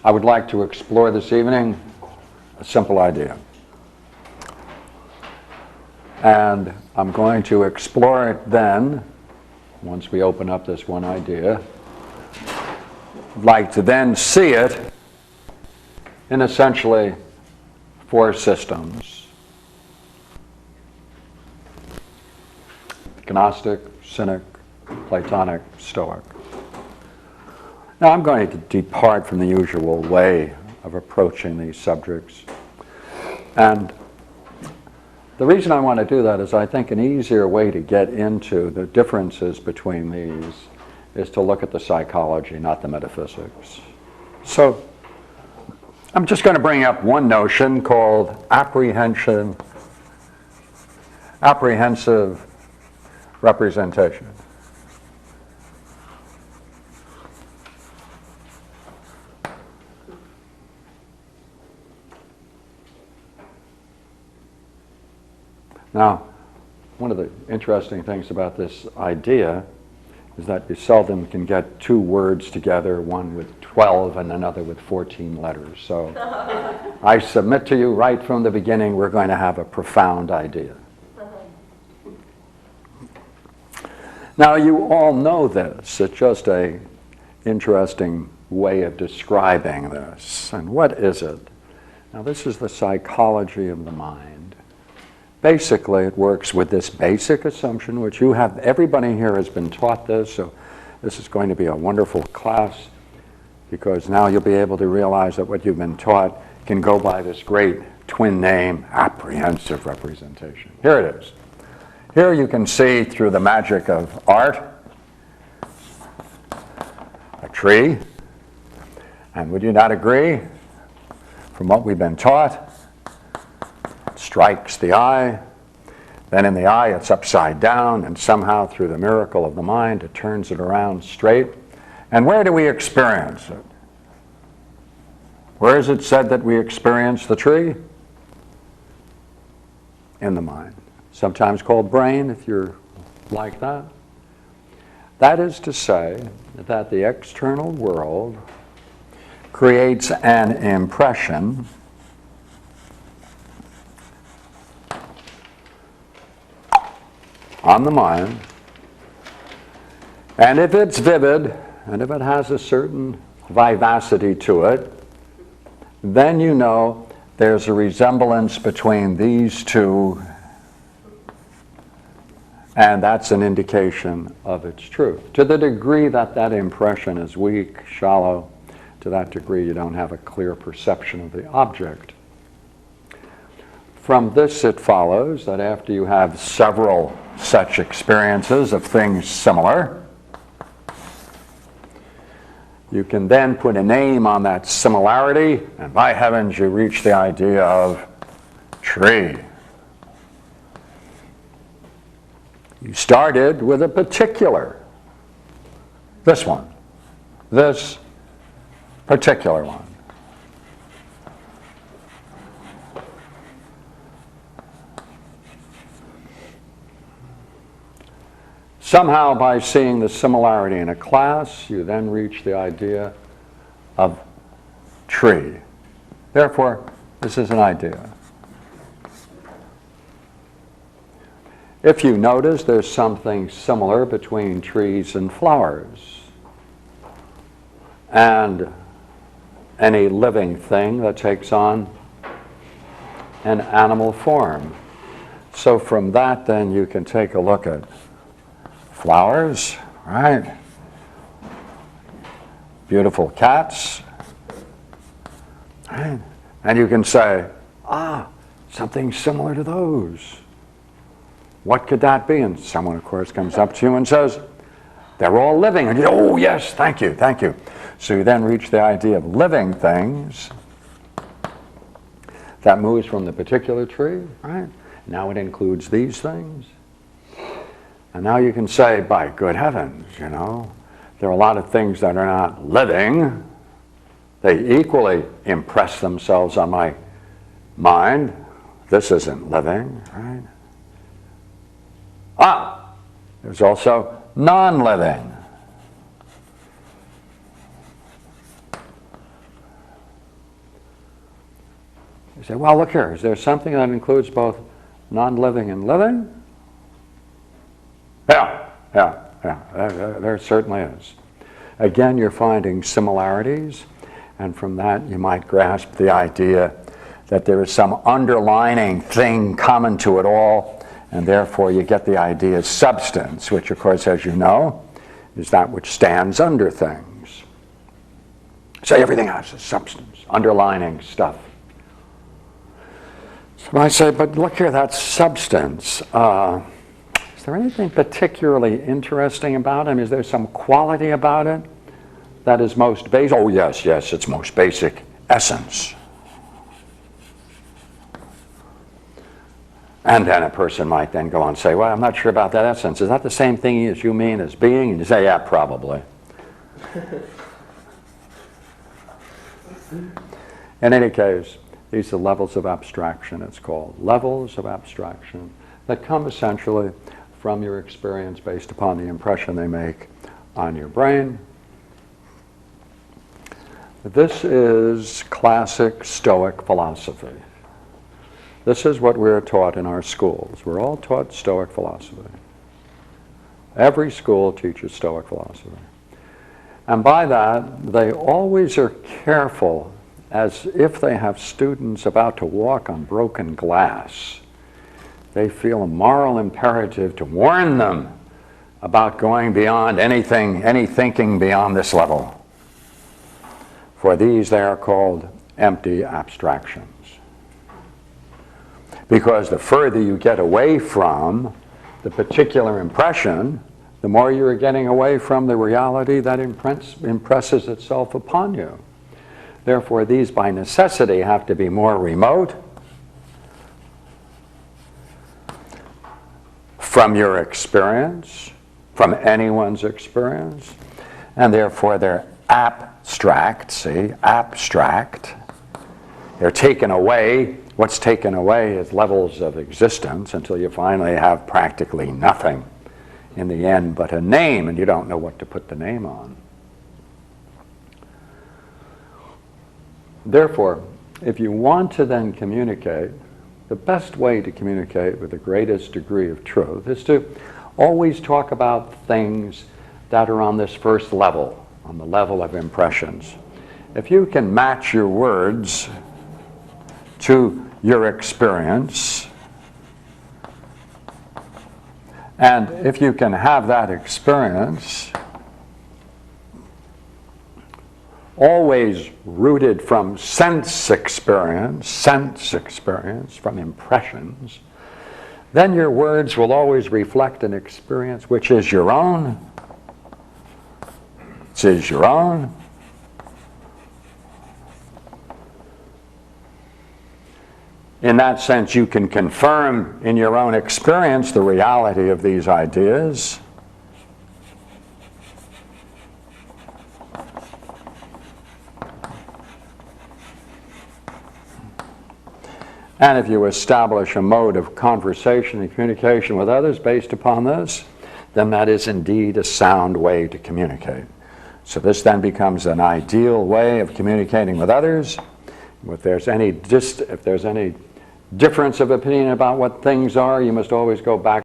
I would like to explore this evening a simple idea. And I'm going to explore it then, once we open up this one idea. I'd like to then see it in essentially 4 systems: Gnostic, Cynic, Platonic, Stoic. Now I'm going to depart from the usual way of approaching these subjects. And the reason I want to do that is I think an easier way to get into the differences between these is to look at the psychology, not the metaphysics. So I'm just going to bring up one notion called apprehensive representation. Now, one of the interesting things about this idea is that you seldom can get 2 words together, one with 12 and another with 14 letters. So I submit to you right from the beginning, we're going to have a profound idea. Now, you all know this. It's just an interesting way of describing this. And what is it? Now, this is the psychology of the mind. Basically, it works with this basic assumption, which you have, everybody here has been taught this, so this is going to be a wonderful class, because now you'll be able to realize that what you've been taught can go by this great twin name, apprehensive representation. Here it is. Here you can see, through the magic of art, a tree. And would you not agree, from what we've been taught, it strikes the eye, then in the eye it's upside down, and somehow through the miracle of the mind it turns it around straight. And where do we experience it? Where is it said that we experience the tree? In the mind. Sometimes called brain, if you're like that. That is to say that the external world creates an impression on the mind, and if it's vivid, and if it has a certain vivacity to it, then you know there's a resemblance between these two, and that's an indication of its truth. To the degree that that impression is weak, shallow, to that degree you don't have a clear perception of the object. From this it follows that after you have several such experiences of things similar, you can then put a name on that similarity, and by heavens you reach the idea of tree. You started with a particular, this one, this particular one. Somehow, by seeing the similarity in a class, you then reach the idea of tree. Therefore, this is an idea. If you notice, there's something similar between trees and flowers, and any living thing that takes on an animal form. So from that, then, you can take a look at flowers, right? Beautiful cats, right? And you can say, something similar to those. What could that be? And someone, of course, comes up to you and says, they're all living. And you go, oh, yes, thank you, thank you. So you then reach the idea of living things that moves from the particular tree, right? Now it includes these things. And now you can say, by good heavens, you know, there are a lot of things that are not living. They equally impress themselves on my mind. This isn't living, right? There's also non-living. You say, well, look here, is there something that includes both non-living and living? Yeah, there certainly is. Again, you're finding similarities, and from that you might grasp the idea that there is some underlining thing common to it all, and therefore you get the idea of substance, which of course, as you know, is that which stands under things. So everything has a substance, underlining stuff. So I say, but look here, that substance. Is there anything particularly interesting about it? Is there some quality about it that is most basic? Oh, yes, its most basic essence. And then a person might then go on and say, well, I'm not sure about that essence. Is that the same thing as you mean as being? And you say, yeah, probably. In any case, these are levels of abstraction, it's called. Levels of abstraction that come essentially from your experience based upon the impression they make on your brain. This is classic Stoic philosophy. This is what we're taught in our schools. We're all taught Stoic philosophy. Every school teaches Stoic philosophy. And by that, they always are careful, as if they have students about to walk on broken glass. They feel a moral imperative to warn them about going beyond anything, any thinking beyond this level. For these, they are called empty abstractions. Because the further you get away from the particular impression, the more you're getting away from the reality that impresses itself upon you. Therefore, these by necessity have to be more remote from your experience, from anyone's experience, and therefore they're abstract, see, abstract. They're taken away. What's taken away is levels of existence until you finally have practically nothing in the end but a name, and you don't know what to put the name on. Therefore, if you want to then communicate, the best way to communicate with the greatest degree of truth is to always talk about things that are on this first level, on the level of impressions. If you can match your words to your experience, and if you can have that experience always rooted from sense experience, from impressions, then your words will always reflect an experience which is your own. It is your own. In that sense, you can confirm in your own experience the reality of these ideas. And if you establish a mode of conversation and communication with others based upon this, then that is indeed a sound way to communicate. So this then becomes an ideal way of communicating with others. If there's any difference of opinion about what things are, you must always go back